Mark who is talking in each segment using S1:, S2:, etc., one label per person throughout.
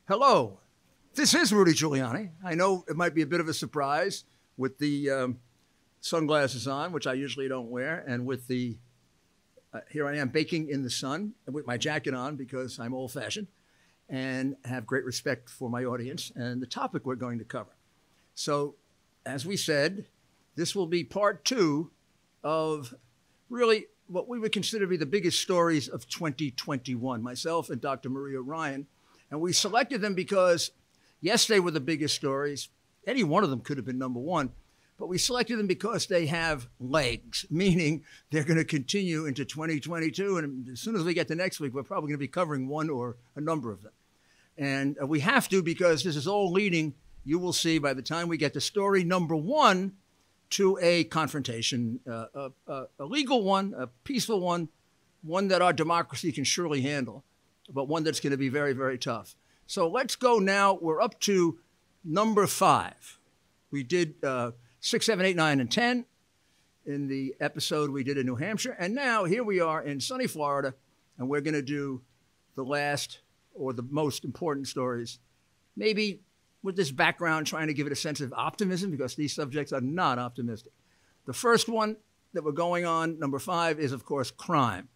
S1: Hello, this is Rudy Giuliani. I know it might be a bit of a surprise with the sunglasses on, which I usually don't wear, and with the, here I am baking in the sun with my jacket on because I'm old-fashioned and have great respect for my audience and the topic we're going to cover. So, as we said, this will be part two of really what we would consider to be the biggest stories of 2021. Myself and Dr. Maria Ryan. And we selected them because, yes, they were the biggest stories. Any one of them could have been number one. But we selected them because they have legs, meaning they're going to continue into 2022. And as soon as we get to next week, we're probably going to be covering one or a number of them. And we have to because this is all leading, you will see by the time we get to story number one, to a confrontation, a legal one, a peaceful one, one that our democracy can surely handle, but one that's going to be very, very tough. So let's go now. We're up to number 5. We did 6, 7, 8, 9, and 10 in the episode we did in New Hampshire. And now here we are in sunny Florida, and we're going to do the last or the most important stories, maybe with this background trying to give it a sense of optimism because these subjects are not optimistic. The first one that we're going on, number 5, is, of course, crime.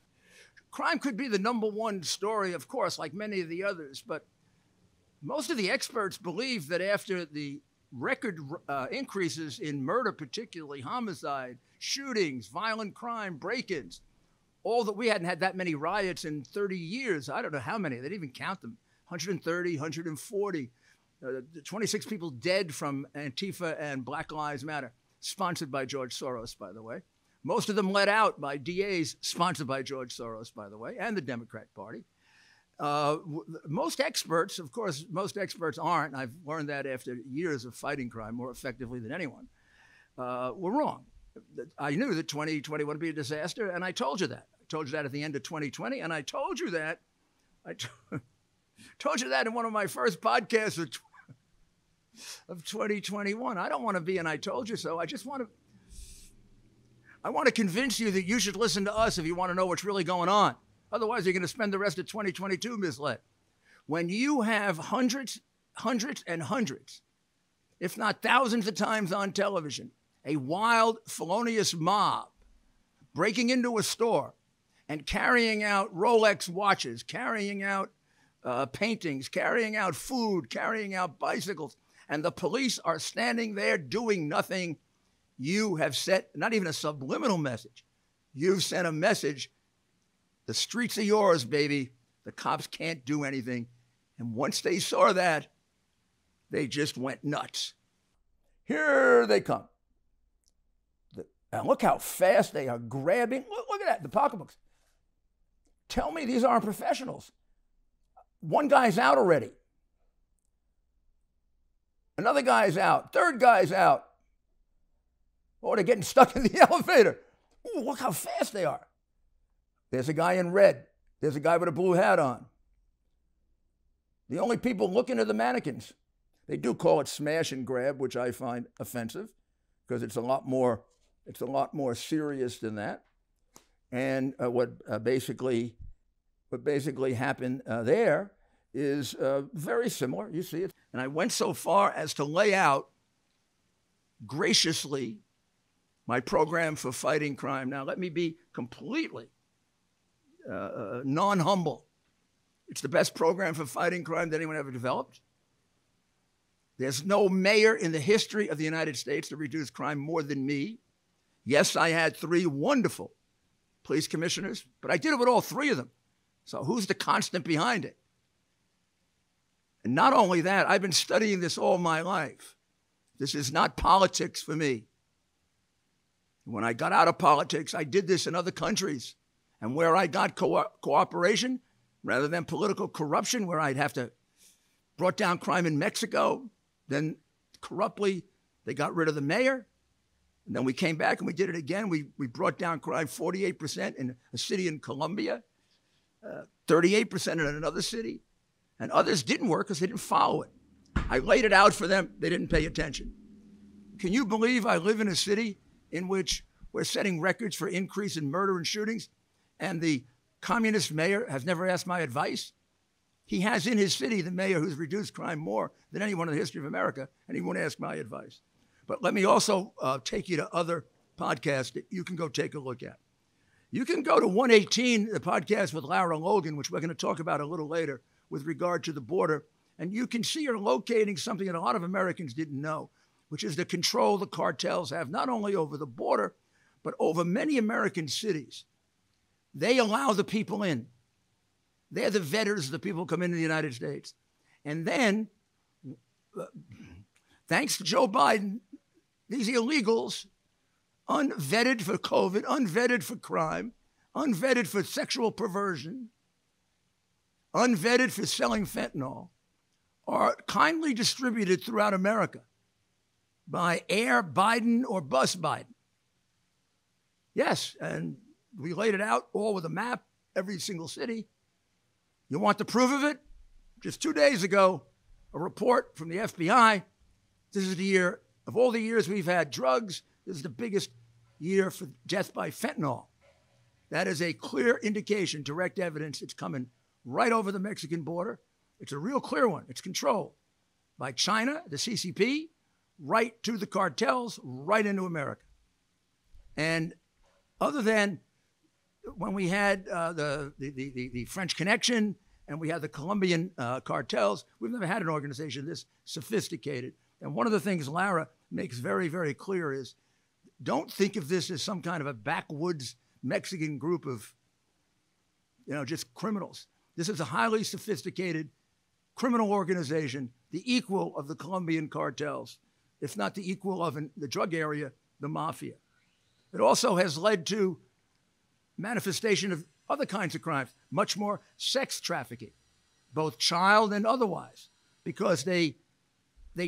S1: Crime could be the number one story, of course, like many of the others, but most of the experts believe that after the record increases in murder, particularly homicide, shootings, violent crime, break-ins, all that we hadn't had that many riots in 30 years. I don't know how many. They didn't even count them. 130, 140. 26 people dead from Antifa and Black Lives Matter, sponsored by George Soros, by the way. Most of them let out by DAs sponsored by George Soros, by the way, and the Democrat Party. Most experts, of course, most experts aren't, and I've learned that after years of fighting crime more effectively than anyone, were wrong. I knew that 2021 would be a disaster, and I told you that. I told you that at the end of 2020, and I told you that, told you that in one of my first podcasts of 2021. I don't want to be an I told you so. I want to convince you that you should listen to us if you want to know what's really going on. Otherwise, you're going to spend the rest of 2022 misled. When you have hundreds and hundreds, if not thousands of times on television, a wild, felonious mob breaking into a store and carrying out Rolex watches, carrying out paintings, carrying out food, carrying out bicycles, and the police are standing there doing nothing, you have sent not even a subliminal message. You've sent a message. The streets are yours, baby. The cops can't do anything. And once they saw that, they just went nuts. Here they come. And look how fast they are grabbing. Look at that, the pocketbooks. Tell me these aren't professionals. One guy's out already. Another guy's out. Third guy's out. Oh, they're getting stuck in the elevator. Ooh, look how fast they are. There's a guy in red. There's a guy with a blue hat on. The only people looking are the mannequins. They do call it smash and grab, which I find offensive because it's a lot more serious than that. And what basically happened there is very similar. You see it. And I went so far as to lay out graciously my program for fighting crime. Now, let me be completely non-humble. It's the best program for fighting crime that anyone ever developed. There's no mayor in the history of the United States to reduce crime more than me. Yes, I had 3 wonderful police commissioners, but I did it with all 3 of them. So who's the constant behind it? And not only that, I've been studying this all my life. This is not politics for me. When I got out of politics, I did this in other countries. And where I got cooperation rather than political corruption, where I'd have to brought down crime in Mexico, then corruptly they got rid of the mayor. And then we came back and we did it again. We brought down crime 48% in a city in Colombia, 38% in another city. And others didn't work because they didn't follow it. I laid it out for them. They didn't pay attention. Can you believe I live in a city in which we're setting records for increase in murder and shootings, and the communist mayor has never asked my advice? He has in his city the mayor who's reduced crime more than anyone in the history of America, and he won't ask my advice. But let me also take you to other podcasts that you can go take a look at. You can go to 118, the podcast with Lara Logan, which we're going to talk about a little later with regard to the border, and you can see you're locating something that a lot of Americans didn't know, which is the control the cartels have not only over the border, but over many American cities. They allow the people in. They're the vetters, the people who come into the United States. And then, thanks to Joe Biden, these illegals, unvetted for COVID, unvetted for crime, unvetted for sexual perversion, unvetted for selling fentanyl, are kindly distributed throughout America by Air Biden or Bus Biden. Yes, and we laid it out all with a map, every single city. You want the proof of it? Just 2 days ago, a report from the FBI. This is the year, of all the years we've had drugs, this is the biggest year for death by fentanyl. That is a clear indication, direct evidence. It's coming right over the Mexican border. It's a real clear one. It's controlled by China, the CCP, right to the cartels, right into America. And other than when we had the French Connection and we had the Colombian cartels, we've never had an organization this sophisticated. And one of the things Lara makes very, very clear is don't think of this as some kind of a backwoods Mexican group of, just criminals. This is a highly sophisticated criminal organization, the equal of the Colombian cartels, if not the equal of, in the drug area, the mafia. It also has led to manifestation of other kinds of crimes, much more sex trafficking, both child and otherwise, because they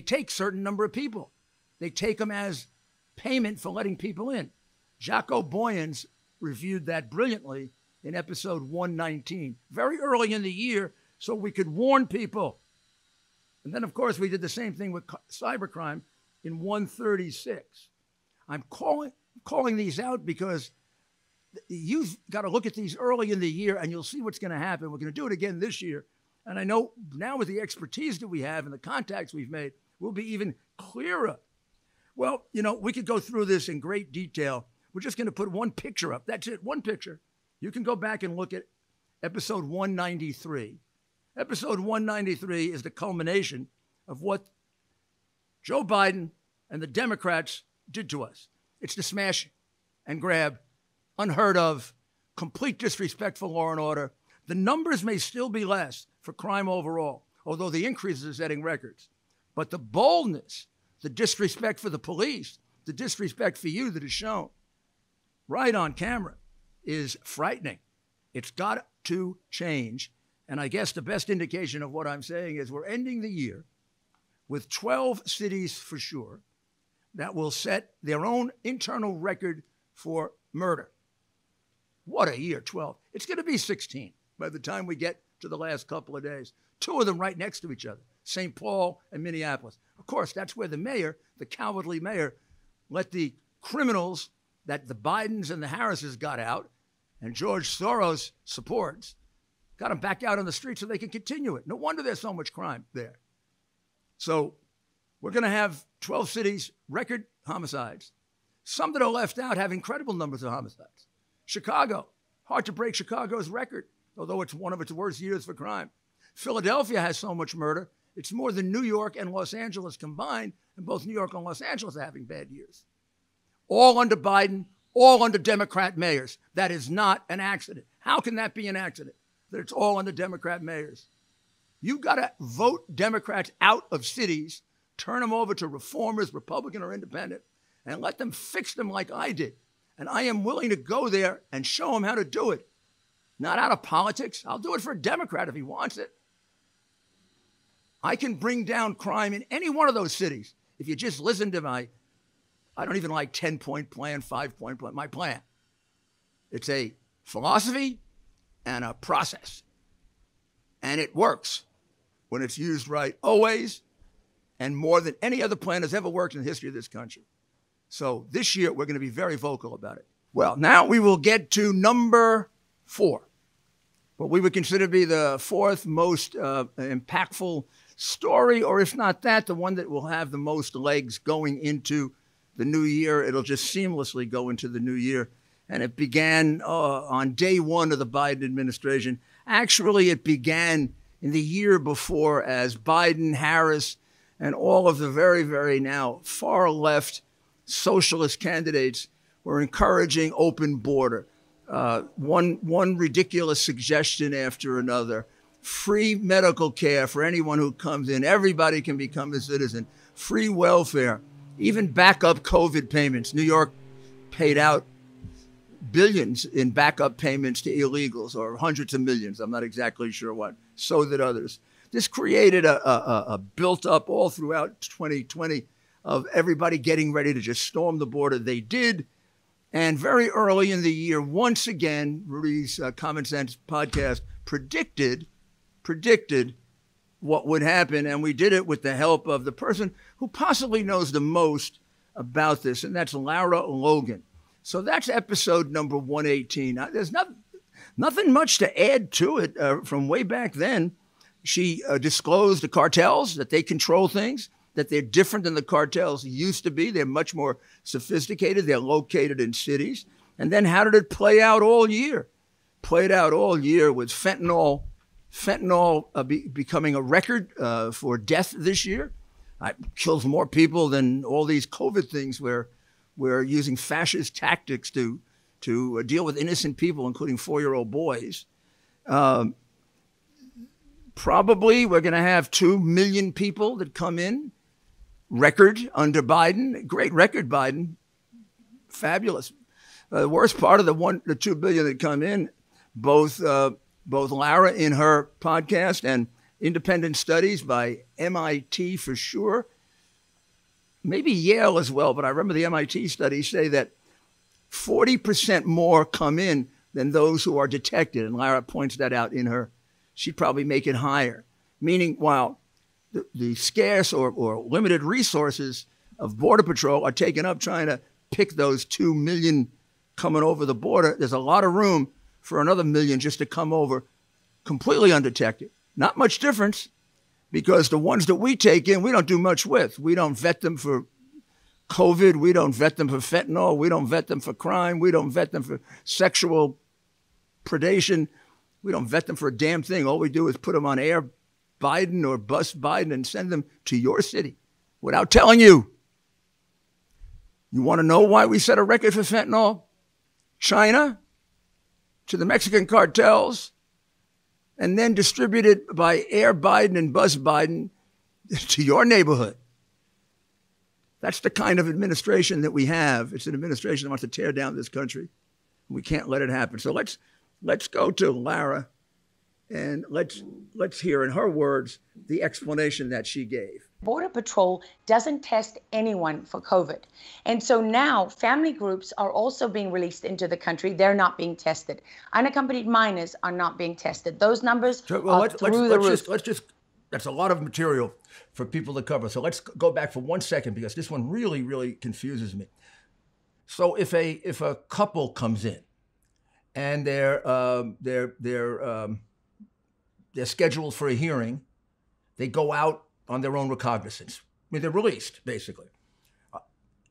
S1: take certain number of people. They take them as payment for letting people in. Jaco Boyens reviewed that brilliantly in episode 119, very early in the year, so we could warn people. And then, of course, we did the same thing with cybercrime in 136. I'm calling these out because you've got to look at these early in the year and you'll see what's going to happen. We're going to do it again this year. And I know now with the expertise that we have and the contacts we've made, we'll be even clearer. Well, we could go through this in great detail. We're just going to put one picture up. That's it, one picture. You can go back and look at episode 193. Episode 193 is the culmination of what Joe Biden and the Democrats did to us. It's the smash and grab, unheard of, complete disrespect for law and order. The numbers may still be less for crime overall, although the increases are setting records. But the boldness, the disrespect for the police, the disrespect for you that is shown right on camera is frightening. It's got to change. And I guess the best indication of what I'm saying is we're ending the year with 12 cities for sure that will set their own internal record for murder. What a year, 12. It's going to be 16 by the time we get to the last couple of days. Two of them right next to each other, St. Paul and Minneapolis. Of course, that's where the mayor, the cowardly mayor, let the criminals that the Bidens and the Harrises got out and George Soros supports, got them back out on the street so they can continue it. No wonder there's so much crime there. So we're going to have 12 cities, record homicides. Some that are left out have incredible numbers of homicides. Chicago, hard to break Chicago's record, although it's one of its worst years for crime. Philadelphia has so much murder, it's more than New York and Los Angeles combined, and both New York and Los Angeles are having bad years. All under Biden, all under Democrat mayors. That is not an accident. How can that be an accident, that it's all under Democrat mayors? You've got to vote Democrats out of cities, turn them over to reformers, Republican or independent, and let them fix them like I did. And I am willing to go there and show them how to do it. Not out of politics. I'll do it for a Democrat if he wants it. I can bring down crime in any one of those cities if you just listen to my, I don't even like 10-point plan, 5-point plan, my plan. It's a philosophy and a process. And it works when it's used right, always, and more than any other plan has ever worked in the history of this country. So this year, we're going to be very vocal about it. Well, now we will get to number 4. what we would consider to be the fourth most impactful story, or if not that, the one that will have the most legs going into the new year. It'll just seamlessly go into the new year. And it began on day one of the Biden administration. Actually, it began in the year before as Biden, Harris, and all of the very, very now far left socialist candidates were encouraging open border. One ridiculous suggestion after another. Free medical care for anyone who comes in. Everybody can become a citizen. Free welfare. Even backup COVID payments. New York paid out billions in backup payments to illegals, or hundreds of millions. I'm not exactly sure what. So did others. This created a built-up all throughout 2020 of everybody getting ready to just storm the border. They did. And very early in the year, once again, Rudy's Common Sense podcast predicted what would happen. And we did it with the help of the person who possibly knows the most about this, and that's Lara Logan. So that's episode number 118. Now, there's nothing much to add to it from way back then. She disclosed the cartels, that they control things, that they're different than the cartels used to be. They're much more sophisticated. They're located in cities. And then how did it play out all year? Played out all year with fentanyl becoming a record for death this year. It kills more people than all these COVID things where we're using fascist tactics to deal with innocent people, including 4-year-old boys. Probably we're going to have 2 million people that come in. Record under Biden. Great record, Biden. Fabulous. The worst part of the 2 billion that come in, both Lara in her podcast and independent studies by MIT for sure, maybe Yale as well, but I remember the MIT studies say that 40% more come in than those who are detected. And Lara points that out in her. She'd probably make it higher. Meaning, while the scarce or limited resources of Border Patrol are taken up trying to pick those 2 million coming over the border, there's a lot of room for another million just to come over completely undetected. Not much difference, because the ones that we take in, we don't do much with. We don't vet them for COVID. We don't vet them for fentanyl. We don't vet them for crime. We don't vet them for sexual predation. We don't vet them for a damn thing. All we do is put them on air Biden or bus Biden and send them to your city without telling you. You want to know why we set a record for fentanyl? China to the Mexican cartels, and then distributed by air Biden and bus Biden to your neighborhood. That's the kind of administration that we have. It's an administration that wants to tear down this country. We can't let it happen. So let's go to Lara, and let's hear in her words the explanation that she gave.
S2: Border Patrol doesn't test anyone for COVID. And so now family groups are also being released into the country. They're not being tested. Unaccompanied minors are not being tested. Those numbers are through the roof.
S1: That's a lot of material for people to cover. So let's go back for 1 second, because this one really, really confuses me. So if a couple comes in and they're scheduled for a hearing, they go out on their own recognizance. I mean, they're released, basically.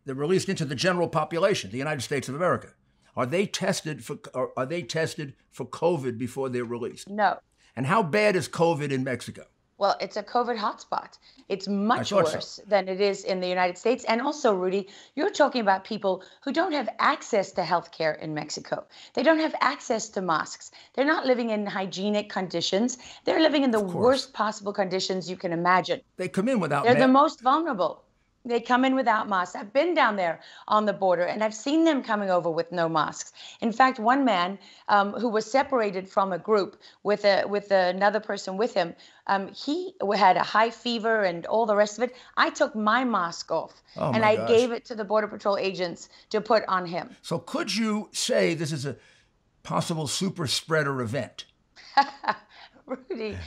S1: They're released into the general population, the United States of America. Are they tested for COVID before they're released?
S2: No.
S1: And how bad is COVID in Mexico?
S2: Well, it's a COVID hotspot. It's much worse than it is in the United States. And also, Rudy, you're talking about people who don't have access to health care in Mexico. They don't have access to masks. They're not living in hygienic conditions. They're living in the worst possible conditions you can imagine.
S1: They come in without
S2: masks. They're the most vulnerable. They come in without masks. I've been down there on the border, and I've seen them coming over with no masks. In fact, one man who was separated from a group with another person with him, he had a high fever and all the rest of it. I took my mask off, and I gave it to the Border Patrol agents to put on him.
S1: So could you say this is a possible super spreader event?
S2: Rudy.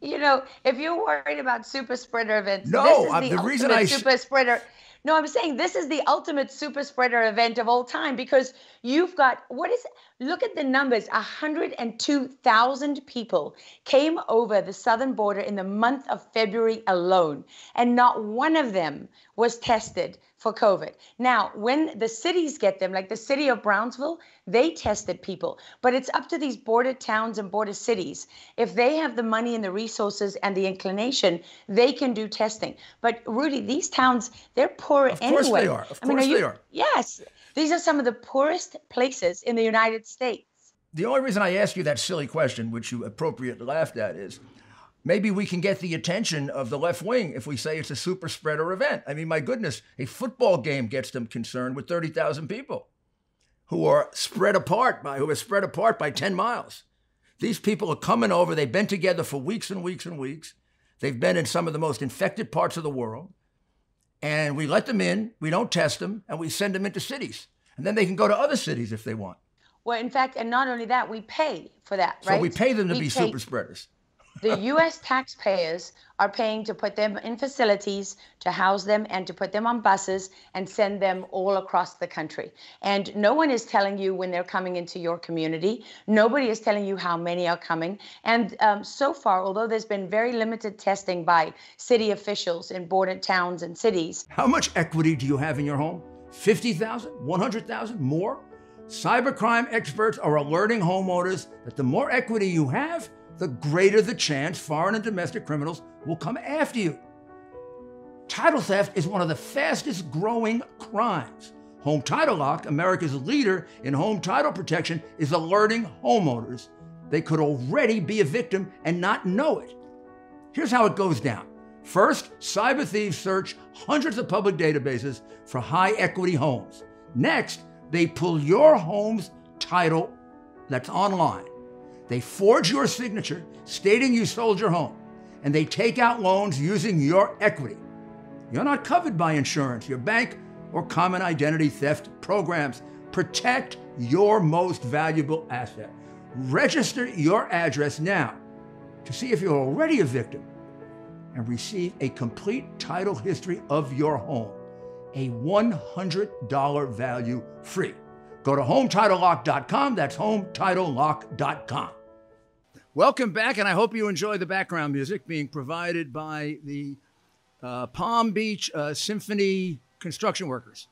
S2: You know, if you're worried about super spreader events,
S1: no,
S2: this is
S1: the reason
S2: super spreader. No, I'm saying this is the ultimate super spreader event of all time because you've got, look at the numbers. 102,000 people came over the southern border in the month of February alone, and not one of them was tested for COVID. Now, when the cities get them, like the city of Brownsville, they tested people. But it's up to these border towns and border cities. If they have the money and the resources and the inclination, they can do testing. But Rudy, these towns, they're poor anyway.
S1: Of course they are. Of course they are.
S2: Yes. These are some of the poorest places in the United States.
S1: The only reason I ask you that silly question, which you appropriately laughed at, is maybe we can get the attention of the left wing if we say it's a super spreader event. I mean, my goodness, a football game gets them concerned with 30,000 people who are spread apart by 10 miles. These people are coming over. They've been together for weeks and weeks and weeks. They've been in some of the most infected parts of the world. And we let them in, we don't test them, and we send them into cities. And then they can go to other cities if they want.
S2: Well, in fact, and not only that, we pay for that, right?
S1: So we pay them to be super spreaders.
S2: The U.S. taxpayers are paying to put them in facilities, to house them, and to put them on buses and send them all across the country. And no one is telling you when they're coming into your community. Nobody is telling you how many are coming. And so far, although there's been very limited testing by city officials in border towns and cities.
S1: How much equity do you have in your home? 50,000? 100,000? More? Cybercrime experts are alerting homeowners that the more equity you have, the greater the chance foreign and domestic criminals will come after you. Title theft is one of the fastest growing crimes. Home Title Lock, America's leader in home title protection, is alerting homeowners they could already be a victim and not know it. Here's how it goes down. First, cyber thieves search hundreds of public databases for high equity homes. Next, they pull your home's title that's online. They forge your signature stating you sold your home, and they take out loans using your equity. You're not covered by insurance, your bank, or common identity theft programs. Protect your most valuable asset. Register your address now to see if you're already a victim and receive a complete title history of your home, a $100 value free. Go to HomeTitleLock.com. That's HomeTitleLock.com. Welcome back, and I hope you enjoy the background music being provided by the Palm Beach Symphony construction workers.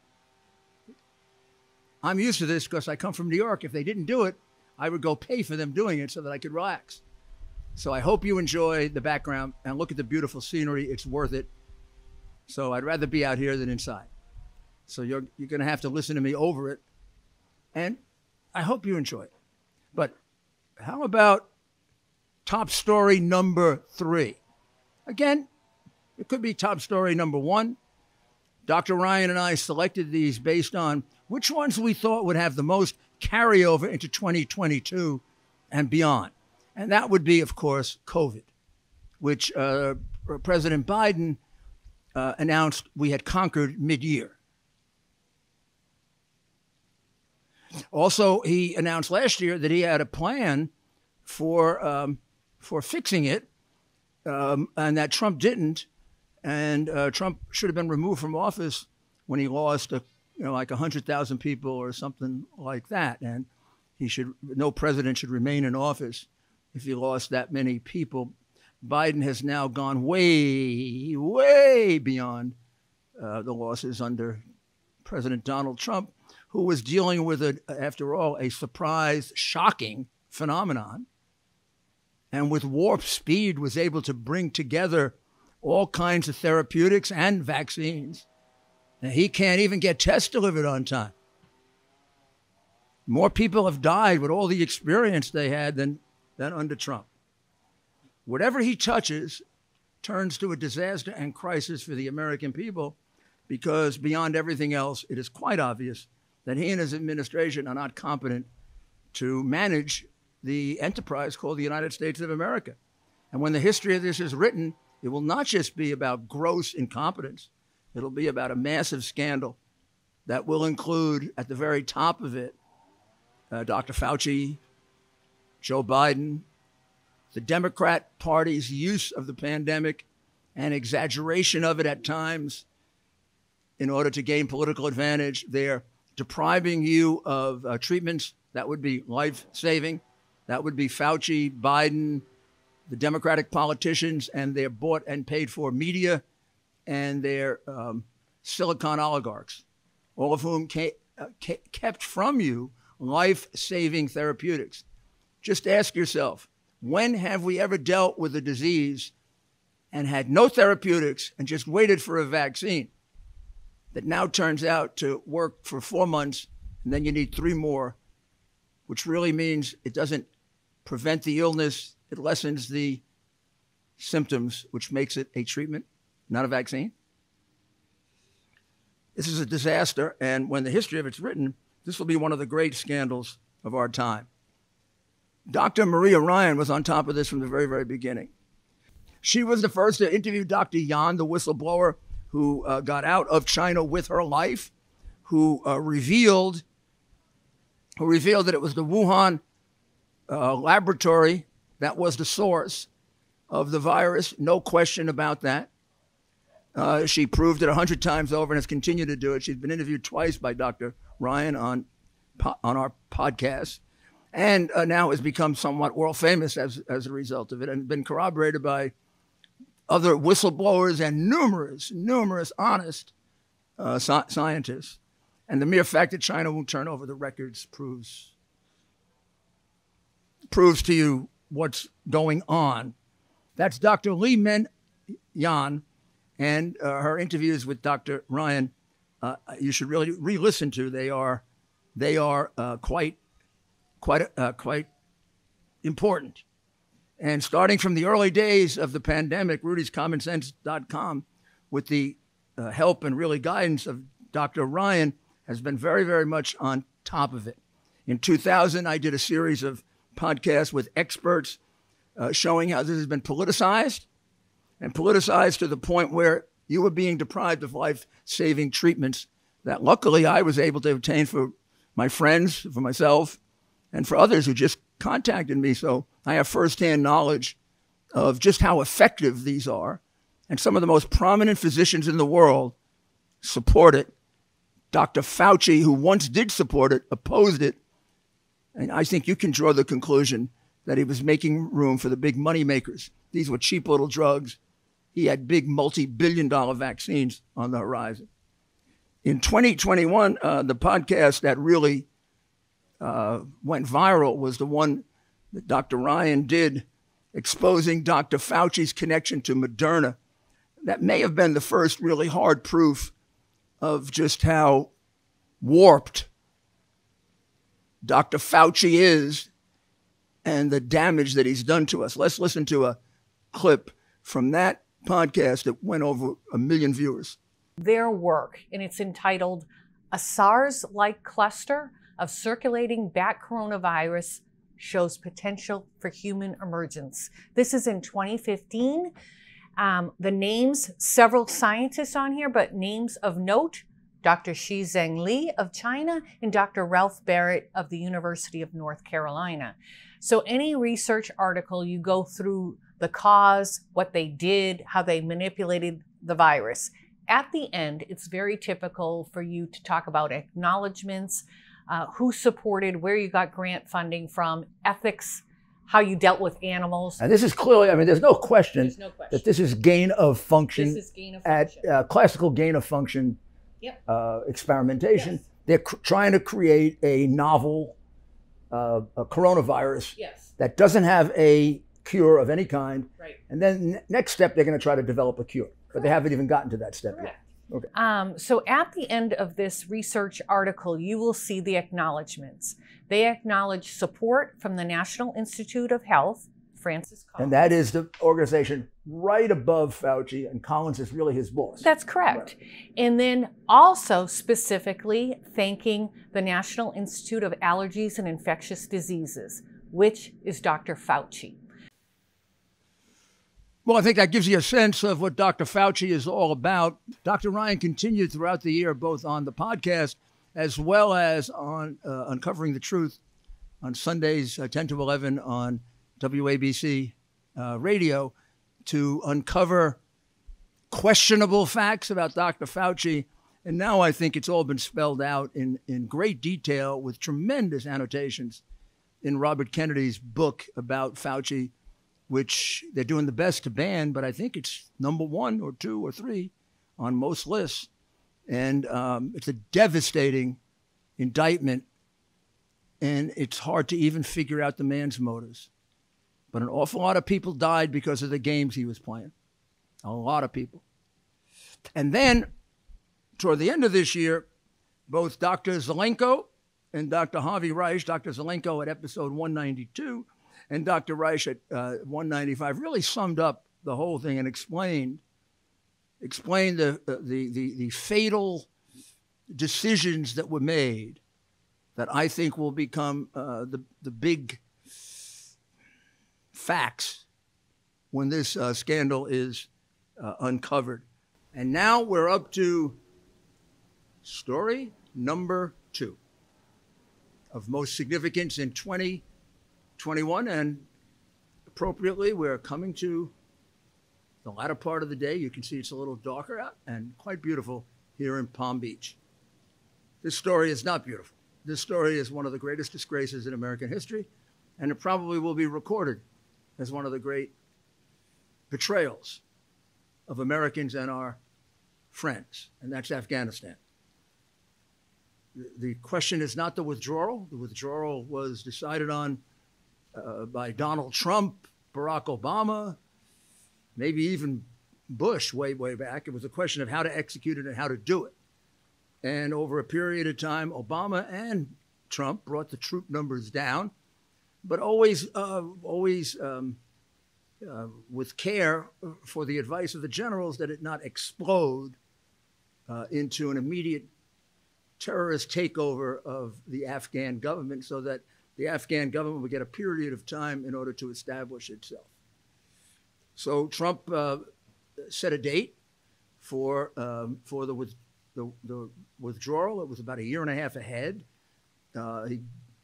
S1: I'm used to this because I come from New York. If they didn't do it, I would go pay for them doing it so that I could relax. So I hope you enjoy the background and look at the beautiful scenery. It's worth it. So I'd rather be out here than inside. So you're going to have to listen to me over it. And I hope you enjoy it. But how about top story number 3? Again, it could be top story number 1. Dr. Ryan and I selected these based on which ones we thought would have the most carryover into 2022 and beyond. And that would be, of course, COVID, which President Biden announced we had conquered mid-year. Also, he announced last year that he had a plan for fixing it, and that Trump didn't. And Trump should have been removed from office when he lost, like 100,000 people or something like that. And no president should remain in office if he lost that many people. Biden has now gone way, way beyond the losses under President Donald Trump, who was dealing with, after all, a surprise, shocking phenomenon, and with warp speed was able to bring together all kinds of therapeutics and vaccines. And he can't even get tests delivered on time. More people have died with all the experience they had than under Trump. Whatever he touches turns to a disaster and crisis for the American people, because beyond everything else, it is quite obvious that he and his administration are not competent to manage the enterprise called the United States of America. And when the history of this is written, it will not just be about gross incompetence. It'll be about a massive scandal that will include, at the very top of it, Dr. Fauci, Joe Biden, the Democrat Party's use of the pandemic and exaggeration of it at times, in order to gain political advantage. They're depriving you of treatments that would be life-saving. That would be Fauci, Biden, the Democratic politicians, and their bought and paid for media and their Silicon oligarchs, all of whom kept from you life-saving therapeutics. Just ask yourself, when have we ever dealt with a disease and had no therapeutics and just waited for a vaccine that now turns out to work for 4 months and then you need 3 more, which really means it doesn't prevent the illness, it lessens the symptoms, which makes it a treatment, not a vaccine? This is a disaster, and when the history of it's written, this will be one of the great scandals of our time. Dr. Maria Ryan was on top of this from the very, very beginning. She was the first to interview Dr. Yan, the whistleblower who got out of China with her life, who revealed that it was the Wuhan laboratory that was the source of the virus. No question about that. She proved it 100 times over and has continued to do it. She's been interviewed twice by Dr. Ryan on our podcast, and now has become somewhat world famous as a result of it, and been corroborated by other whistleblowers and numerous honest scientists. And the mere fact that China won't turn over the records proves to you what's going on. That's Dr. Li Men Yan, and her interviews with Dr. Ryan. You should really re-listen to. They are quite important. And starting from the early days of the pandemic, Rudy'sCommonSense.com, with the help and really guidance of Dr. Ryan, has been very, very much on top of it. In 2000, I did a series of podcasts with experts showing how this has been politicized, and politicized to the point where you were being deprived of life-saving treatments that luckily I was able to obtain for my friends, for myself, and for others who just contacted me. So I have firsthand knowledge of just how effective these are. And some of the most prominent physicians in the world support it. Dr. Fauci, who once did support it, opposed it. And I think you can draw the conclusion that he was making room for the big money makers. These were cheap little drugs. He had big multi-billion-dollar vaccines on the horizon. In 2021, the podcast that really went viral was the one that Dr. Ryan did, exposing Dr. Fauci's connection to Moderna. That may have been the first really hard proof of just how warped Dr. Fauci is and the damage that he's done to us. Let's listen to a clip from that podcast that went over 1 million viewers.
S3: Their work, and it's entitled "A SARS-like Cluster of Circulating Bat Coronavirus Shows Potential for Human Emergence." This is in 2015. The names, several scientists on here, but names of note: Dr. Shizheng Li of China and Dr. Ralph Barrett of the University of North Carolina. So any research article, you go through the cause, what they did, how they manipulated the virus. At the end, it's very typical for you to talk about acknowledgments, who supported, where you got grant funding from, ethics, how you dealt with animals.
S1: And this is clearly, I mean, there's no question that this is gain of function.
S3: This is gain of function.
S1: At classical gain of function experimentation.
S3: Yes.
S1: They're trying to create a novel a coronavirus that doesn't have a cure of any kind.
S3: Right.
S1: And then next step, they're going to try to develop a cure. But they haven't even gotten to that step yet. Okay.
S3: So at the end of this research article, you will see the acknowledgments. They acknowledge support from the National Institute of Health, Francis Collins.
S1: And that is the organization right above Fauci, and Collins is really his boss.
S3: That's correct. Right. And then also specifically thanking the National Institute of Allergies and Infectious Diseases, which is Dr. Fauci.
S1: Well, I think that gives you a sense of what Dr. Fauci is all about. Dr. Ryan continued throughout the year, both on the podcast as well as on Uncovering the Truth on Sundays, 10 to 11 on WABC radio, to uncover questionable facts about Dr. Fauci And now I think it's all been spelled out in great detail with tremendous annotations in Robert Kennedy's book about Fauci, which they're doing the best to ban, but I think it's number 1 or 2 or 3 on most lists. And it's a devastating indictment, and it's hard to even figure out the man's motives. But an awful lot of people died because of the games he was playing. A lot of people. And then, toward the end of this year, both Dr. Zelenko and Dr. Harvey Reich, Dr. Zelenko at episode 192 and Dr. Reich at 195, really summed up the whole thing and explained the fatal decisions that were made that I think will become the big facts when this scandal is uncovered. And now we're up to story number 2 of most significance in 2021. And appropriately, we're coming to the latter part of the day. You can see it's a little darker out and quite beautiful here in Palm Beach. This story is not beautiful. This story is one of the greatest disgraces in American history, and it probably will be recorded as one of the great betrayals of Americans and our friends, and that's Afghanistan. The question is not the withdrawal. The withdrawal was decided on by Donald Trump, Barack Obama, maybe even Bush way back. It was a question of how to execute it and how to do it. And over a period of time, Obama and Trump brought the troop numbers down, but always with care for the advice of the generals that it not explode into an immediate terrorist takeover of the Afghan government, so that the Afghan government would get a period of time in order to establish itself. So Trump set a date for the withdrawal. It was about a year and a half ahead. He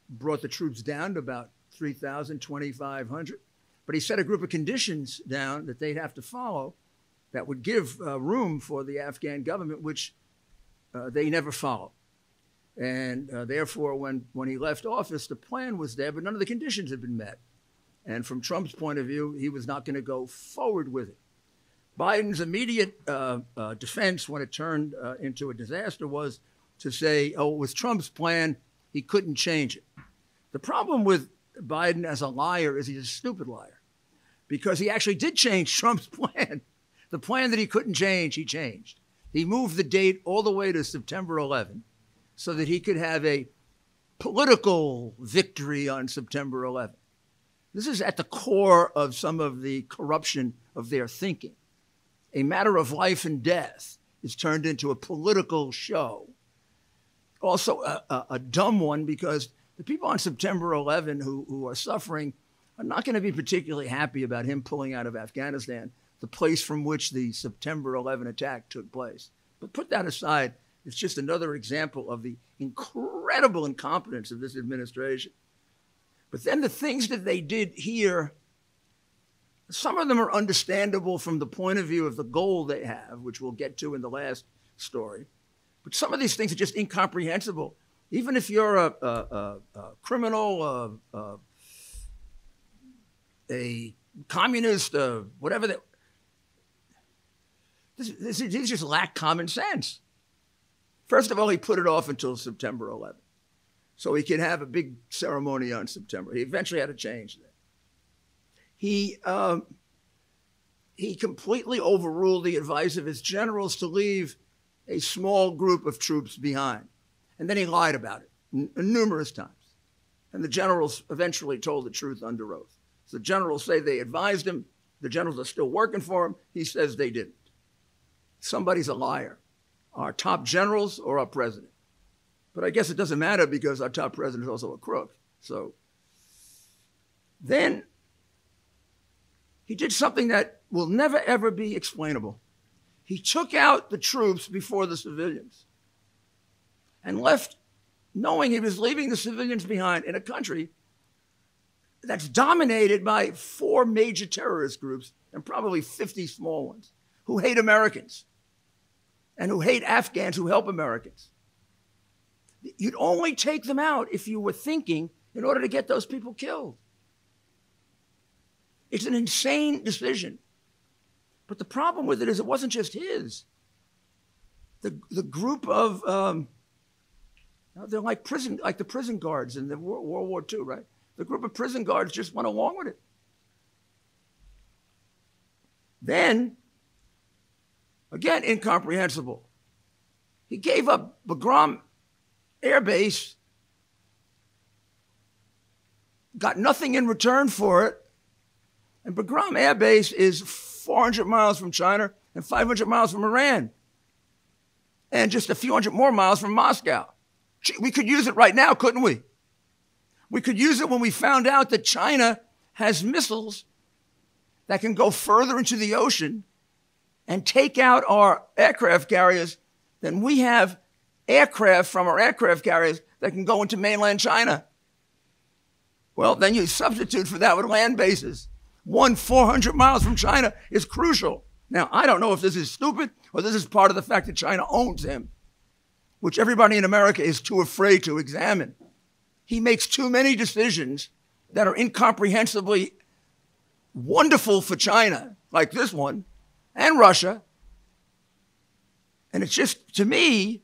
S1: brought the troops down to about 3,000, 2,500. But he set a group of conditions down that they'd have to follow that would give room for the Afghan government, which they never followed. And therefore, when he left office, the plan was there, but none of the conditions had been met. And from Trump's point of view, he was not going to go forward with it. Biden's immediate defense when it turned into a disaster was to say, oh, it was Trump's plan, he couldn't change it. The problem with Biden as a liar is he's a stupid liar, because he actually did change Trump's plan. The plan that he couldn't change, he changed. He moved the date all the way to September 11 so that he could have a political victory on September 11. This is at the core of some of the corruption of their thinking. A matter of life and death is turned into a political show. Also a dumb one, because the people on September 11 who are suffering are not going to be particularly happy about him pulling out of Afghanistan, the place from which the September 11 attack took place. But put that aside, it's just another example of the incredible incompetence of this administration. But then the things that they did here, some of them are understandable from the point of view of the goal they have, which we'll get to in the last story. But some of these things are just incomprehensible. Even if you're a criminal, a communist, whatever, these just lack common sense. First of all, he put it off until September 11, so he could have a big ceremony on September. He eventually had to change that. He completely overruled the advice of his generals to leave a small group of troops behind. And then he lied about it numerous times. And the generals eventually told the truth under oath. So the generals say they advised him. The generals are still working for him. He says they didn't. Somebody's a liar. Our top generals or our president. But I guess it doesn't matter, because our top president is also a crook. So then he did something that will never, ever be explainable. He took out the troops before the civilians and left, knowing he was leaving the civilians behind in a country that's dominated by 4 major terrorist groups and probably 50 small ones who hate Americans. and who hate Afghans who help Americans. You'd only take them out if you were thinking in order to get those people killed. It's an insane decision. But the problem with it is it wasn't just his. The group of, they're like the prison guards in the World War II, right? The group of prison guards just went along with it. Then, again, incomprehensible. He gave up Bagram Air Base, got nothing in return for it. And Bagram Air Base is 400 miles from China and 500 miles from Iran, and just a few hundred more miles from Moscow. We could use it right now, couldn't we? We could use it when we found out that China has missiles that can go further into the ocean and take out our aircraft carriers than we have aircraft from our aircraft carriers that can go into mainland China. Well, then you substitute for that with land bases. 400 miles from China is crucial. Now, I don't know if this is stupid or this is part of the fact that China owns him, which everybody in America is too afraid to examine. He makes too many decisions that are incomprehensibly wonderful for China, like this one, and Russia. And it's just, to me,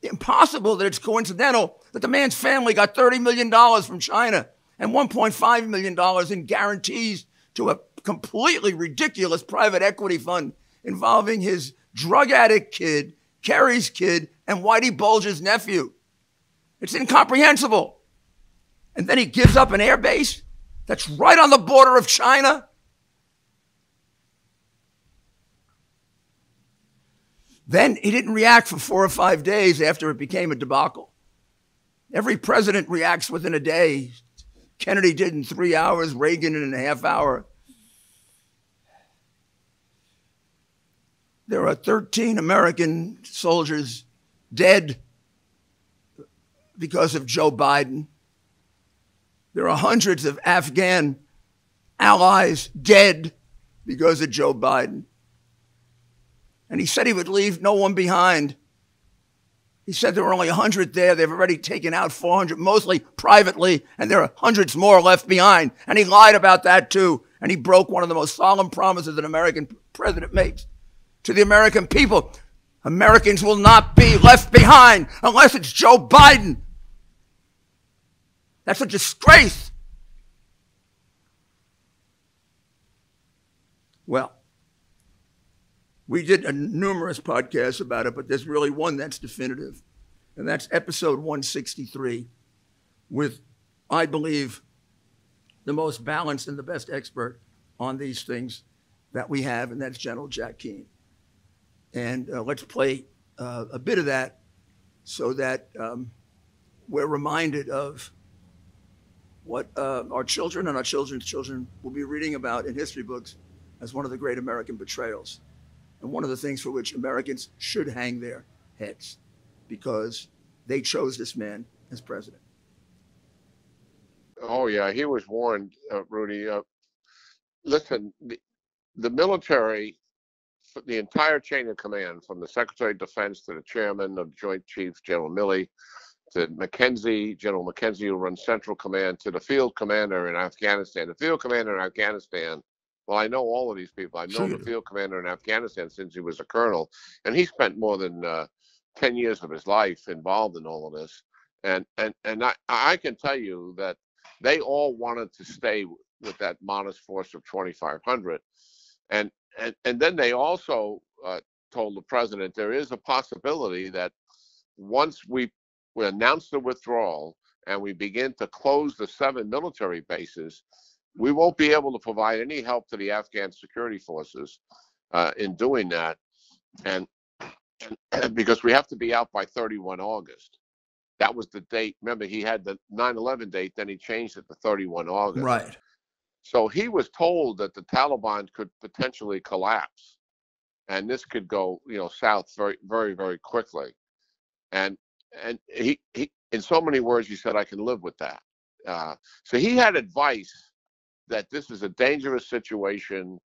S1: impossible that it's coincidental that the man's family got $30 million from China and $1.5 million in guarantees to a completely ridiculous private equity fund involving his drug addict kid, Kerry's kid, and Whitey Bulger's nephew. It's incomprehensible. And then he gives up an air base that's right on the border of China. Then he didn't react for 4 or 5 days after it became a debacle. Every president reacts within a day. Kennedy did in 3 hours, Reagan in a half hour. There are 13 American soldiers dead because of Joe Biden. There are hundreds of Afghan allies dead because of Joe Biden. And he said he would leave no one behind. He said there were only 100 there. They've already taken out 400, mostly privately, and there are hundreds more left behind. And he lied about that too. And he broke one of the most solemn promises an American president makes to the American people. Americans will not be left behind unless it's Joe Biden. That's a disgrace. Well, we did numerous podcasts about it, but there's really one that's definitive, and that's episode 163 with, I believe, the most balanced and the best expert on these things that we have, and that's General Jack Keane. And let's play a bit of that so that we're reminded of what our children and our children's children will be reading about in history books as one of the great American betrayals. And one of the things for which Americans should hang their heads, because they chose this man as president.
S4: Oh, yeah, he was warned, Rudy. Listen, the military, the entire chain of command, from the Secretary of Defense to the chairman of the Joint Chiefs, General Milley, to General McKenzie, who runs Central Command, to the field commander in Afghanistan. The field commander in Afghanistan, well, I know all of these people. I've known the field commander in Afghanistan since he was a colonel, and he spent more than 10 years of his life involved in all of this. And I can tell you that they all wanted to stay with that modest force of 2,500. And then they also told the president there is a possibility that once we announce the withdrawal and we begin to close the 7 military bases, we won't be able to provide any help to the Afghan security forces in doing that, and because we have to be out by 31 August. That was the date. Remember, he had the 9/11 date, then he changed it to 31 August.
S1: Right.
S4: So he was told that the Taliban could potentially collapse, and this could go, south very, very, very quickly. And he in so many words, he said, "I can live with that." So he had advice that this is a dangerous situation,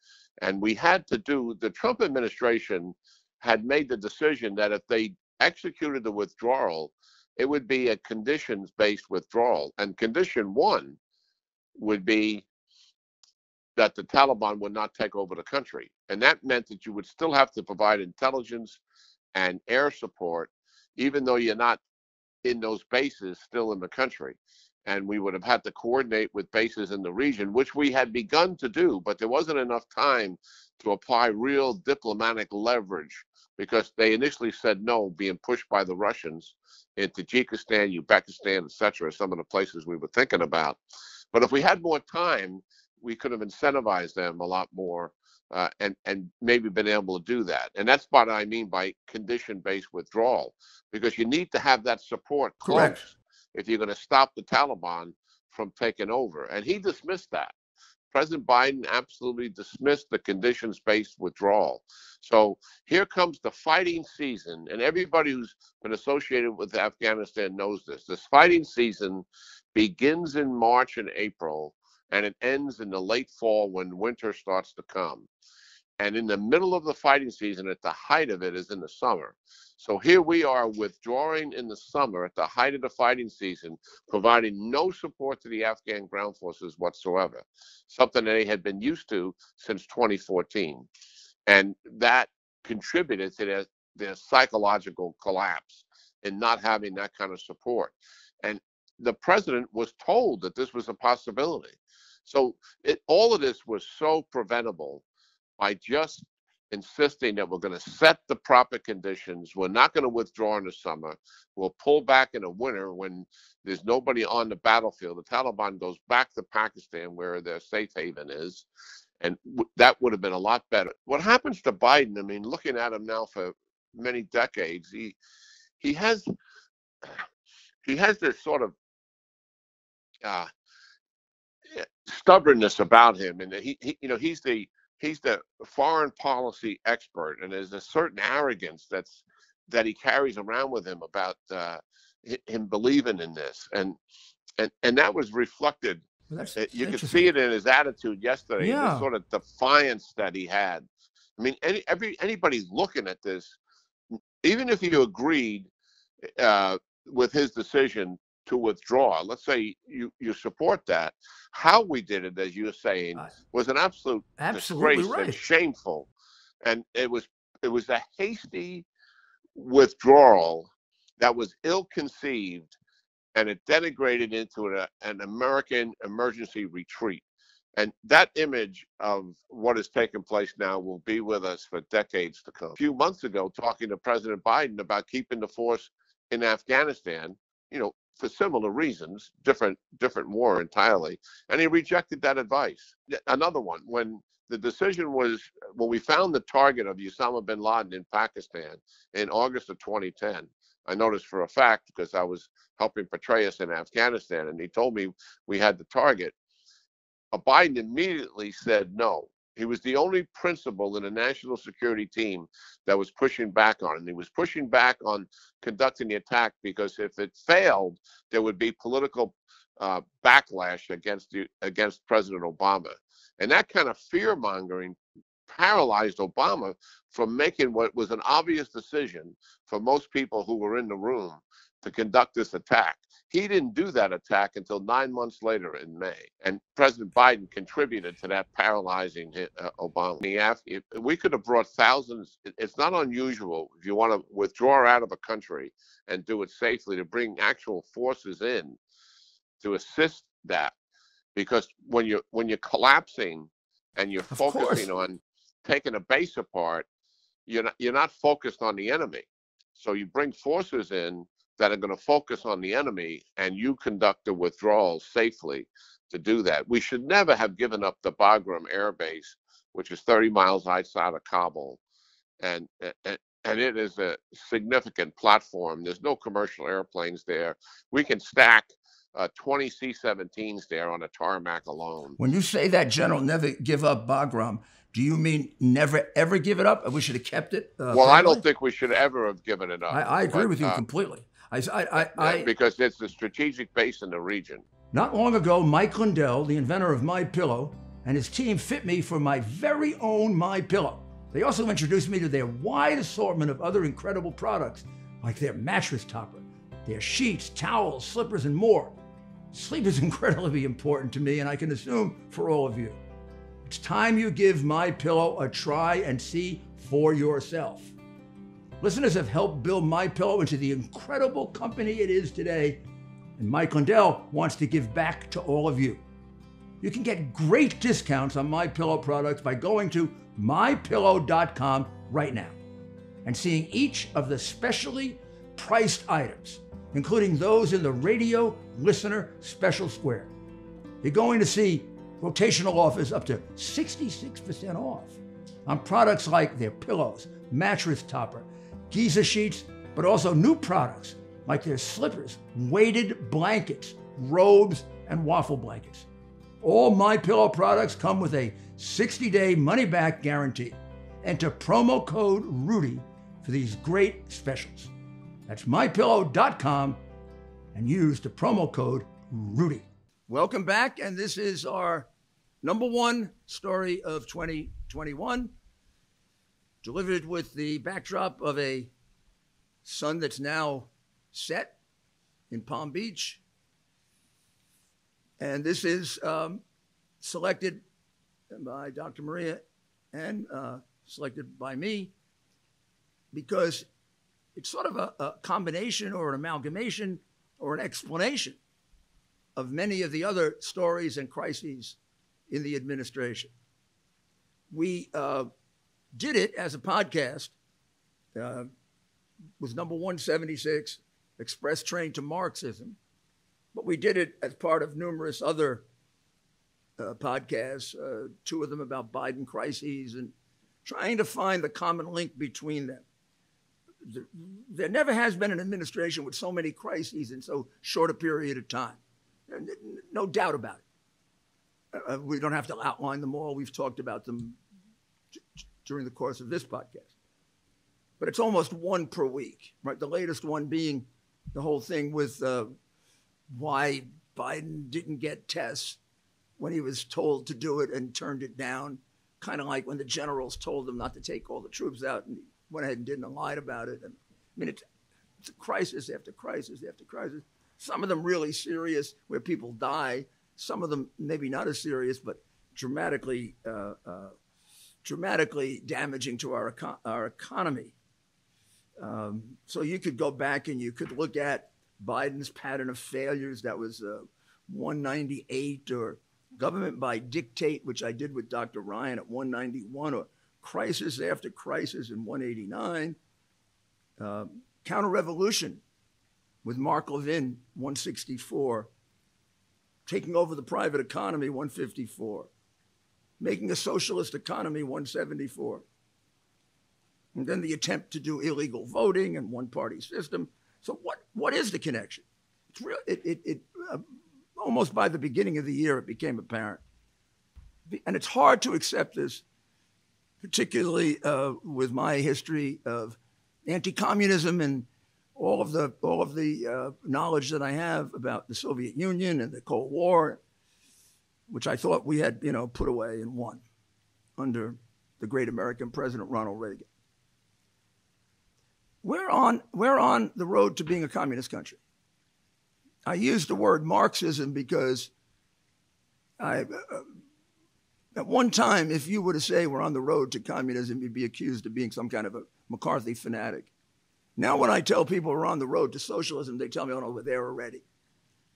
S4: and we had to do. The Trump administration had made the decision that if they executed the withdrawal, it would be a conditions-based withdrawal. And condition one would be that the Taliban would not take over the country. And that meant that you would still have to provide intelligence and air support, even though you're not in those bases still in the country. And we would have had to coordinate with bases in the region, which we had begun to do, but there wasn't enough time to apply real diplomatic leverage because they initially said no, being pushed by the Russians in Tajikistan, Uzbekistan, etc., some of the places we were thinking about. But if we had more time, we could have incentivized them a lot more and maybe been able to do that. And that's what I mean by condition-based withdrawal, because you need to have that support close.
S1: Correct.
S4: If you're going to stop the Taliban from taking over. And he dismissed that. President Biden absolutely dismissed the conditions-based withdrawal. So here comes the fighting season, and everybody who's been associated with Afghanistan knows this. This fighting season begins in March and April, and it ends in the late fall when winter starts to come. And in the middle of the fighting season, at the height of it, is in the summer. So here we are withdrawing in the summer at the height of the fighting season, providing no support to the Afghan ground forces whatsoever, something they had been used to since 2014. And that contributed to their psychological collapse in not having that kind of support. And the president was told that this was a possibility. So all of this was so preventable by just insisting that we're going to set the proper conditions. We're not going to withdraw in the summer. We'll pull back in the winter when there's nobody on the battlefield. The Taliban goes back to Pakistan where their safe haven is. And that would have been a lot better. What happens to Biden, I mean, looking at him now for many decades, he has this sort of stubbornness about him. And he's the foreign policy expert, and there's a certain arrogance that he carries around with him about him believing in this, and that was reflected.
S1: Well,
S4: you could see it in his attitude yesterday,
S1: Yeah.
S4: the sort of defiance that he had. I mean, anybody looking at this, even if you agreed with his decision to withdraw, let's say you support that, how we did it, as you're saying, was an absolute disgrace and shameful. And it was a hasty withdrawal that was ill-conceived, and it denigrated into an American emergency retreat. And that image of what has taken place now will be with us for decades to come. A few months ago, talking to President Biden about keeping the force in Afghanistan, for similar reasons, different war entirely, and he rejected that advice. Another one, when the decision was, when we found the target of Osama bin Laden in Pakistan in August of 2010, I noticed for a fact because I was helping Petraeus in Afghanistan, and he told me we had the target. Biden immediately said no. He was the only principal in the national security team that was pushing back on it. And he was pushing back on conducting the attack because if it failed, there would be political backlash against President Obama. And that kind of fear-mongering paralyzed Obama from making what was an obvious decision for most people who were in the room to conduct this attack. He didn't do that attack until 9 months later in May. And President Biden contributed to that paralyzing Obama. We could have brought thousands. It's not unusual if you want to withdraw out of a country and do it safely to bring actual forces in to assist that. Because when you're collapsing and you're focusing on taking a base apart, you're not focused on the enemy. So you bring forces in that are going to focus on the enemy, and you conduct a withdrawal safely to do that. We should never have given up the Bagram Air Base, which is 30 miles outside of Kabul, and it is a significant platform. There's no commercial airplanes there. We can stack 20 C-17s there on a tarmac alone.
S1: When you say that, General, never give up Bagram, do you mean never, ever give it up? We should have kept it?
S4: Well, I don't think we should ever have given it up.
S1: I agree with you completely.
S4: Because it's a strategic base in the region.
S1: Not long ago, Mike Lindell, the inventor of MyPillow, and his team fit me for my very own MyPillow. They also introduced me to their wide assortment of other incredible products, like their mattress topper, their sheets, towels, slippers, and more. Sleep is incredibly important to me, and I can assume for all of you. It's time you give MyPillow a try and see for yourself. Listeners have helped build MyPillow into the incredible company it is today, and Mike Lindell wants to give back to all of you. You can get great discounts on MyPillow products by going to mypillow.com right now and seeing each of the specially priced items, including those in the radio listener special square. You're going to see rotational offers up to 66% off on products like their pillows, mattress topper, Giza sheets, but also new products like their slippers, weighted blankets, robes, and waffle blankets. All MyPillow products come with a 60-day money-back guarantee. Enter promo code RUDY for these great specials. That's mypillow.com and use the promo code RUDY. Welcome back, and this is our number one story of 2021, delivered with the backdrop of a sun that's now set in Palm Beach. And this is selected by Dr. Maria and selected by me because it's sort of a combination or an amalgamation or an explanation of many of the other stories and crises in the administration. We did it as a podcast, was number 176, Express Train to Marxism, but we did it as part of numerous other podcasts, two of them about Biden crises, and trying to find the common link between them. There never has been an administration with so many crises in so short a period of time. No doubt about it. We don't have to outline them all. We've talked about them during the course of this podcast. But it's almost one per week, right? The latest one being the whole thing with why Biden didn't get tests when he was told to do it and turned it down, kind of like when the generals told him not to take all the troops out and he went ahead and didn't and lied about it. And, I mean, it's a crisis after crisis after crisis. Some of them really serious where people die. Some of them maybe not as serious, but dramatically damaging to our economy. So you could go back and you could look at Biden's pattern of failures. That was 198, or government by dictate, which I did with Dr. Ryan at 191, or crisis after crisis in 189. Counter-revolution with Mark Levin, 164. Taking over the private economy, 154. Making a socialist economy, 174. And then the attempt to do illegal voting and one-party system. So what is the connection? It's real. Almost by the beginning of the year, it became apparent. And it's hard to accept this, particularly with my history of anti-communism and all of the knowledge that I have about the Soviet Union and the Cold War, which I thought we had, put away and won under the great American President Ronald Reagan. We're on the road to being a communist country. I use the word Marxism because at one time, if you were to say we're on the road to communism, you'd be accused of being some kind of a McCarthy fanatic. Now, when I tell people we're on the road to socialism, they tell me, oh, no, we're there already.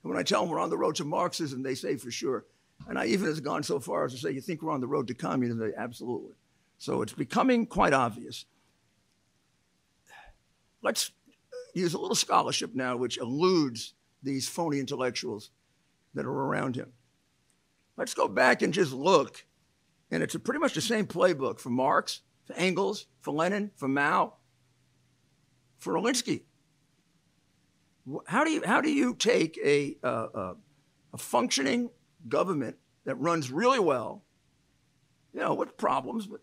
S1: And when I tell them we're on the road to Marxism, they say for sure. And I even have gone so far as to say, you think we're on the road to communism? They, absolutely. So it's becoming quite obvious. Let's use a little scholarship now, which eludes these phony intellectuals that are around him. Let's go back and just look. And it's pretty much the same playbook for Marx, for Engels, for Lenin, for Mao, for Alinsky. How do you take a functioning government that runs really well, with problems, but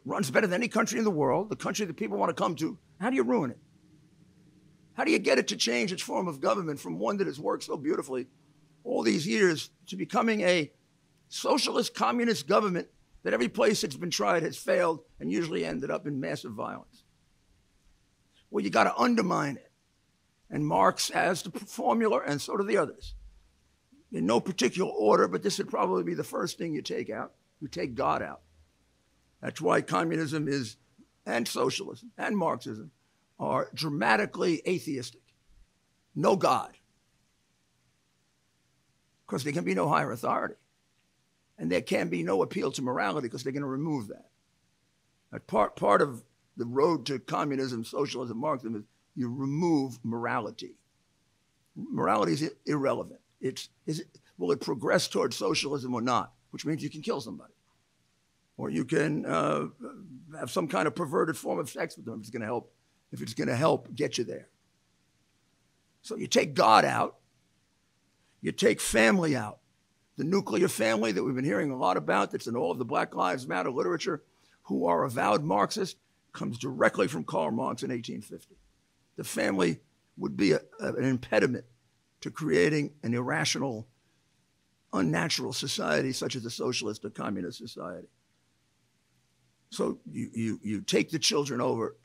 S1: runs better than any country in the world, the country that people want to come to? How do you ruin it? How do you get it to change its form of government from one that has worked so beautifully all these years to becoming a socialist communist government that every place it's been tried has failed and usually ended up in massive violence. Well, you got to undermine it. And Marx has the formula, and so do the others. In no particular order, but this would probably be the first thing you take out. You take God out. That's why communism is, and socialism, and Marxism are dramatically atheistic. No God. Because there can be no higher authority. And there can be no appeal to morality because they're going to remove that. Part of the road to communism, socialism, Marxism is you remove morality. Morality is irrelevant. Will it progress towards socialism or not? Which means you can kill somebody. Or you can have some kind of perverted form of sex with them if it's going to help get you there. So you take God out. You take family out. The nuclear family that we've been hearing a lot about, that's in all of the Black Lives Matter literature, who are avowed Marxists, comes directly from Karl Marx in 1850. The family would be an impediment to creating an irrational, unnatural society such as a socialist or communist society. So you take the children over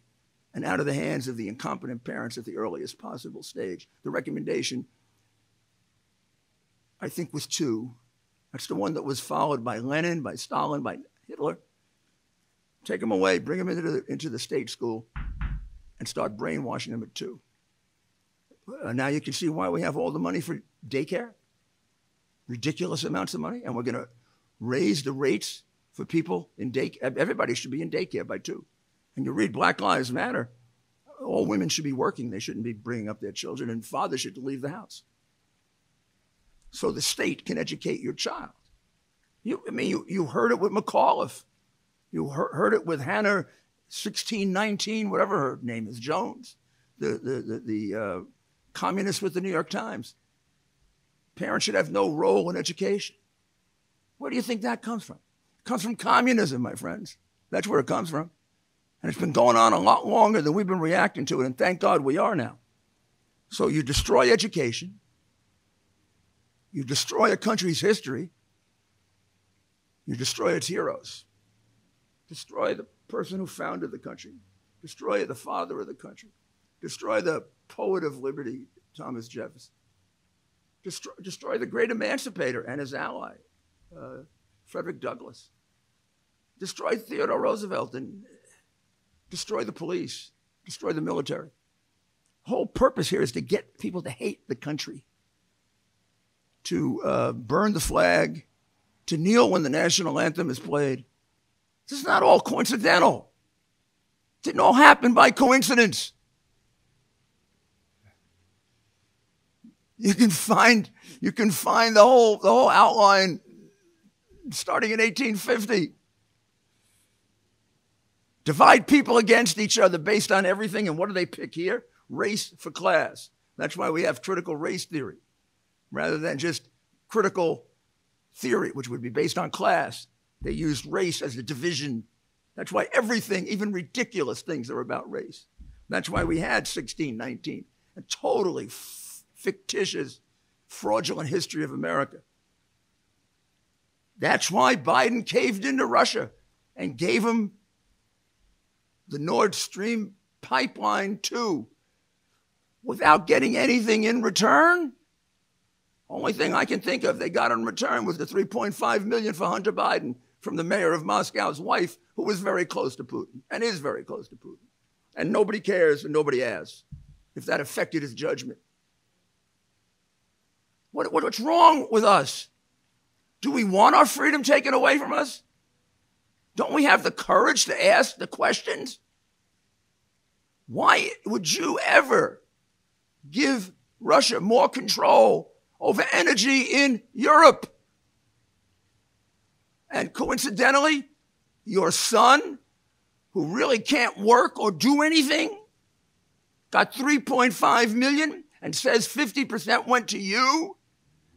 S1: and out of the hands of the incompetent parents at the earliest possible stage. The recommendation, I think, was 2. That's the one that was followed by Lenin, by Stalin, by Hitler. Take them away, bring them into the state school, and start brainwashing them at 2. Now you can see why we have all the money for daycare, ridiculous amounts of money, and we're going to raise the rates for people in daycare. Everybody should be in daycare by 2. And you read Black Lives Matter, all women should be working. They shouldn't be bringing up their children, and fathers should leave the house. So the state can educate your child. You heard it with McAuliffe. You heard it with Hannah 1619, whatever her name is, Jones, the communist with the New York Times. Parents should have no role in education. Where do you think that comes from? It comes from communism, my friends. That's where it comes from. And it's been going on a lot longer than we've been reacting to it, and thank God we are now. So you destroy education. You destroy a country's history. You destroy its heroes. Destroy the person who founded the country. Destroy the father of the country. Destroy the poet of liberty, Thomas Jefferson. Destroy the great emancipator and his ally, Frederick Douglass. Destroy Theodore Roosevelt and destroy the police. Destroy the military. The whole purpose here is to get people to hate the country, to burn the flag, to kneel when the national anthem is played. This is not all coincidental. It didn't all happen by coincidence. You can find the whole outline starting in 1850. Divide people against each other based on everything, and what do they pick here? Race for class. That's why we have critical race theory, rather than just critical theory, which would be based on class. They used race as a division. That's why everything, even ridiculous things, are about race. That's why we had 1619, a totally fictitious, fraudulent history of America. That's why Biden caved into Russia and gave him the Nord Stream pipeline 2 without getting anything in return. Only thing I can think of they got in return was the $3.5 million for Hunter Biden from the mayor of Moscow's wife, who was very close to Putin and is very close to Putin. And nobody cares and nobody asks if that affected his judgment. What's wrong with us? Do we want our freedom taken away from us? Don't we have the courage to ask the questions? Why would you ever give Russia more control over energy in Europe? And coincidentally, your son, who really can't work or do anything, got $3.5 million and says 50% went to you,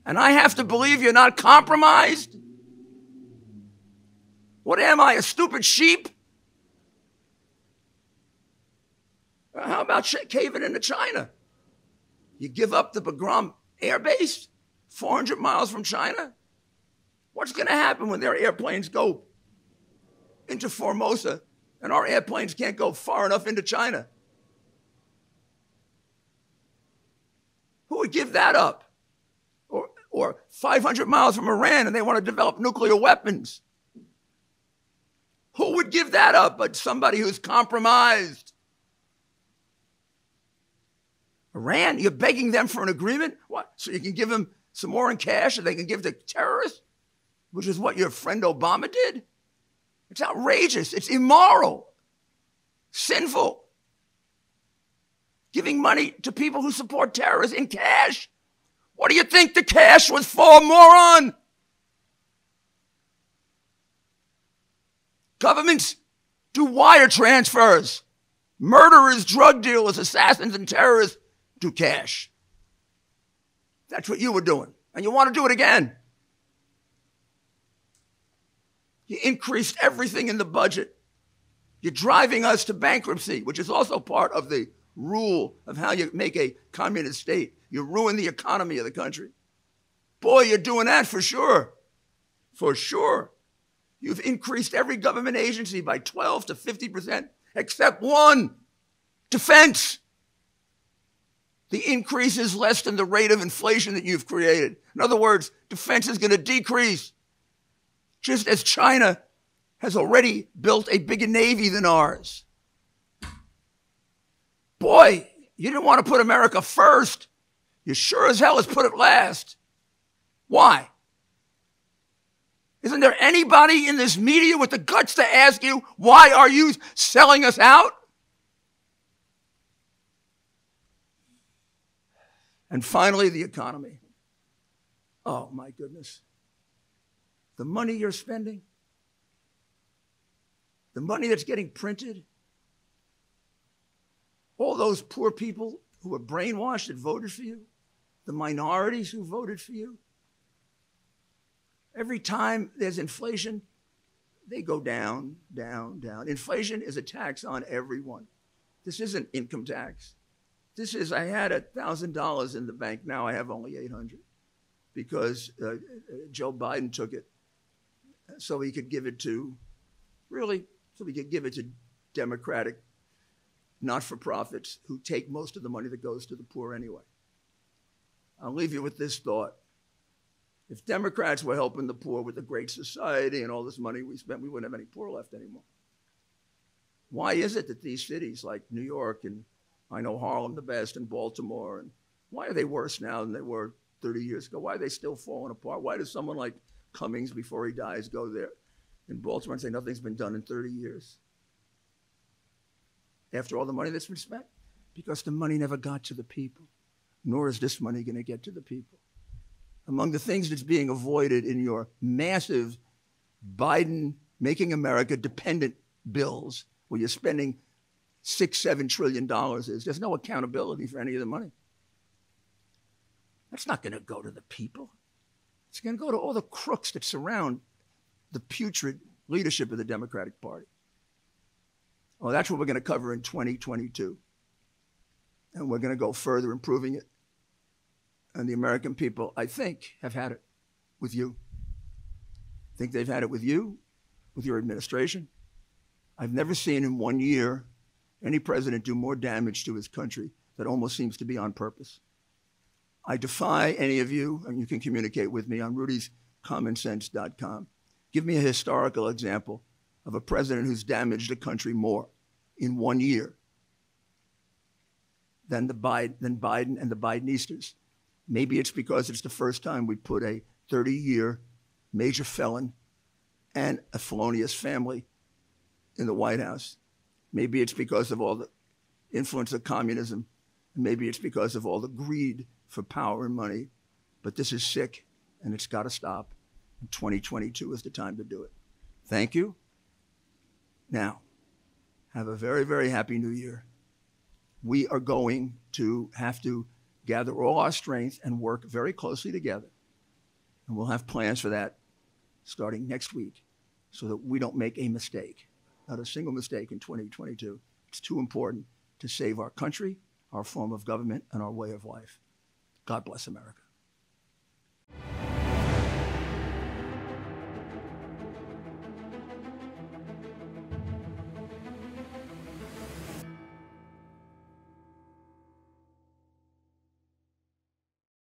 S1: and I have to believe you're not compromised? What am I, a stupid sheep? How about caving into China? You give up the Bagram Air Base, 400 miles from China? What's going to happen when their airplanes go into Formosa, and our airplanes can't go far enough into China. Who would give that up? Or 500 miles from Iran and they want to develop nuclear weapons. Who would give that up but somebody who's compromised? Iran, you're begging them for an agreement? What? So you can give them some more in cash that they can give to terrorists? Which is what your friend Obama did? It's outrageous. It's immoral. Sinful. Giving money to people who support terrorists in cash. What do you think the cash was for, moron? Governments do wire transfers. Murderers, drug dealers, assassins, and terrorists do cash. That's what you were doing. And you want to do it again. You increased everything in the budget. You're driving us to bankruptcy, which is also part of the rule of how you make a communist state. You ruin the economy of the country. Boy, you're doing that for sure. For sure. You've increased every government agency by 12 to 50%, except one, defense. The increase is less than the rate of inflation that you've created. In other words, defense is going to decrease. Just as China has already built a bigger navy than ours. Boy, you didn't want to put America first. You sure as hell has put it last. Why? Isn't there anybody in this media with the guts to ask you, why are you selling us out? And finally, the economy. Oh, my goodness. The money you're spending, the money that's getting printed, all those poor people who were brainwashed and voted for you, the minorities who voted for you. Every time there's inflation, they go down, down, down. Inflation is a tax on everyone. This isn't income tax. This is, I had $1,000 in the bank, now I have only $800 because Joe Biden took it so he could give it to, Democratic not-for-profits who take most of the money that goes to the poor anyway. I'll leave you with this thought. If Democrats were helping the poor with the Great Society and all this money we spent, we wouldn't have any poor left anymore. Why is it that these cities like New York and I know Harlem the best and Baltimore, and why are they worse now than they were 30 years ago? Why are they still falling apart? Why does someone like Cummings, before he dies, go there in Baltimore and say nothing's been done in 30 years? After all the money that's been spent? Because the money never got to the people, nor is this money going to get to the people. Among the things that's being avoided in your massive Biden making America dependent bills, where you're spending $6-7 trillion, there's no accountability for any of the money. That's not going to go to the people. It's going to go to all the crooks that surround the putrid leadership of the Democratic Party. Well, that's what we're going to cover in 2022. And we're going to go further improving it. And the American people, I think, have had it with you. I think they've had it with you, with your administration. I've never seen in 1 year any president do more damage to his country that almost seems to be on purpose. I defy any of you, and you can communicate with me on rudyscommonsense.com. Give me a historical example of a president who's damaged the country more in 1 year than Biden and the Bidenistas. Maybe it's because it's the first time we put a 30-year major felon and a felonious family in the White House. Maybe it's because of all the influence of communism. Maybe it's because of all the greed for power and money. But this is sick, and it's got to stop. And 2022 is the time to do it. Thank you. Now, have a very, very happy New Year. We are going to have to gather all our strength and work very closely together. And we'll have plans for that starting next week so that we don't make a mistake, not a single mistake in 2022. It's too important to save our country, our form of government, and our way of life. God bless America.